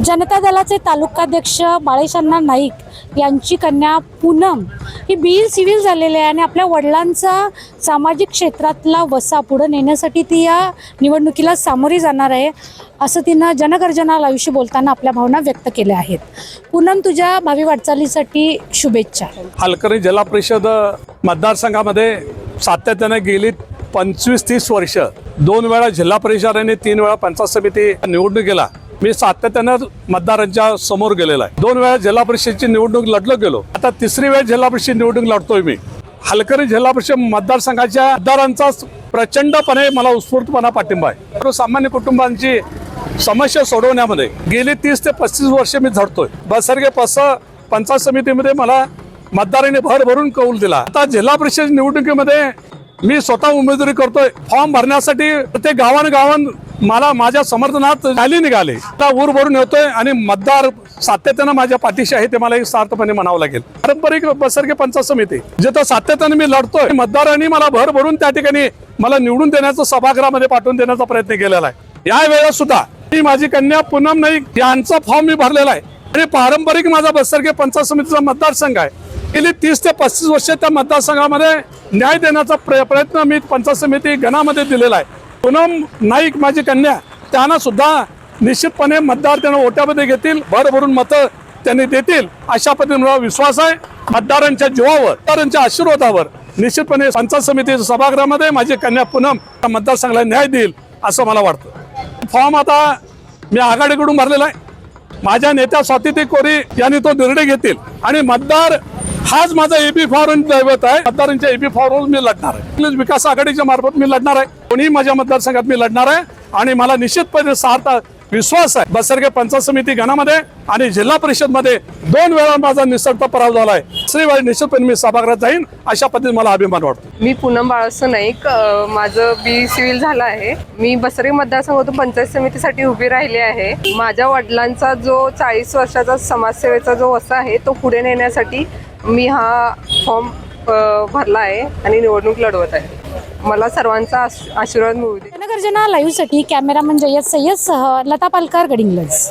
जनता दलाचे तालुकाध्यक्ष बाळेशण्णा नाईक यांची कन्या पूनम ही BE सिव्हिल झालेली आहे आणि आपल्या वडिलांचा सामाजिक क्षेत्रातला वसा पुढे नेण्यासाठी ती या निवडणुकीला सामोरी जाणार आहे असं तिनं जनगर्जना लाईव्हशी बोलताना आपल्या भावना व्यक्त केल्या आहेत। पूनम, तुझ्या भावी वाटचालीसाठी शुभेच्छा। हलकर्णी जिल्हा परिषद मतदारसंघामध्ये सातत्याने गेली 25-30 वर्ष 2 वेळा जिल्हा परिषद आणि 3 वेळा पंचायत समिती निवडणुकीला मी सातत्यानं मतदारांच्या समोर गेलेला आहे। 2 वेळा जिल्हा परिषदची निवडणूक लढलो गेलो, आता 3री वेळ जिल्हा परिषद निवडणूक लढतोय मी। हलकर्णी जिल्हा परिषद मतदारसंघाच्या मतदारांचा प्रचंडपणे मला उत्स्फूर्तपणा पाठिंबा आहे। सर्वसामान्य कुटुंबांची समस्या सोडवण्यामध्ये गेली 30 ते 35 वर्ष मी झटतोय। बसरगे पंचायत समितीमध्ये मला मतदारांनी भर भरून कौल दिला। आता जिल्हा परिषद निवडणुकीमध्ये मी स्वतः उमेदवारी करतोय। फॉर्म भरण्यासाठी ते गावान मला माझ्या समर्थनात रॅली निघाले। आता ऊर भरून येतोय आणि मतदार सातत्यानं माझ्या पाठीशी आहे ते मला एक सार्थपणे म्हणावं लागेल। पारंपरिक बसरगे पंचायत समिती जिथं सातत्याने मी लढतोय, मतदारांनी मला भर भरून त्या ठिकाणी मला निवडून देण्याचा सभागृहामध्ये पाठवून देण्याचा प्रयत्न केलेला आहे। या वेळेस सुद्धा मी माझी कन्या पूनम नाईक यांचा फॉर्म मी भरलेला आहे आणि पारंपरिक माझा बसरगे पंचायत समितीचा मतदारसंघ आहे। गेली 30 ते 35 वर्ष त्या मतदारसंघामध्ये न्याय देण्याचा प्रयत्न मी पंचायत समिती गणामध्ये दिलेला आहे। पूनम नाईक माझी कन्या, त्यांना सुद्धा निश्चितपणे मतदार त्यांना ओट्यामध्ये घेतील, भर भरून मतं त्यांनी देतील अशा पद्धतीने मला विश्वास आहे। मतदारांच्या जीवावर, मतदारांच्या आशीर्वादावर निश्चितपणे पंचायत समितीच्या सभागृहामध्ये माझी कन्या पूनम मतदारसंघाला न्याय देईल असं मला वाटतं। फॉर्म आता मी आघाडीकडून भरलेला आहे। माझ्या नेत्या स्वाती कोरी यांनी तो निर्णय घेतील आणि मतदार हाच माझा एबी फॉर्म दैवत आहे। मतदारांच्या एबी फॉर्मवर मी लढणार आहे। विकास आघाडीच्या मार्फत मी लढणार आहे। कोणी माझ्या मतदारसंघात मी लढणार आहे आणि मला निश्चितपणे सार्थ विश्वास आहे बसरगे पंचायत समिती गणामध्ये आणि जिल्हा परिषद मध्ये 2 वेळा माझा निसटता पराभव झाला आहे। 3री वेळा निश्चितपणे मी सभागृहात जाईन अशा पद्धतीने मला अभिमान वाटतो। मी पूनम बाळासाहेब नाईक, माझं BE सिव्हिल झालं आहे। मी बसरगे मतदारसंघातून पंचायत समितीसाठी उभी राहिली आहे। माझ्या वडिलांचा जो 40 वर्षाचा समाजसेवेचा जो वसा आहे तो पुढे नेण्यासाठी मी हा फॉर्म भरला आहे आणि निवडणूक लढवत आहे। मला सर्वांचा आशीर्वाद मिळू दे। जनगर्जना लाईव्हसाठी कॅमेरामन जय्यद सय्यदसह लता पालकर, गडिंग्लज।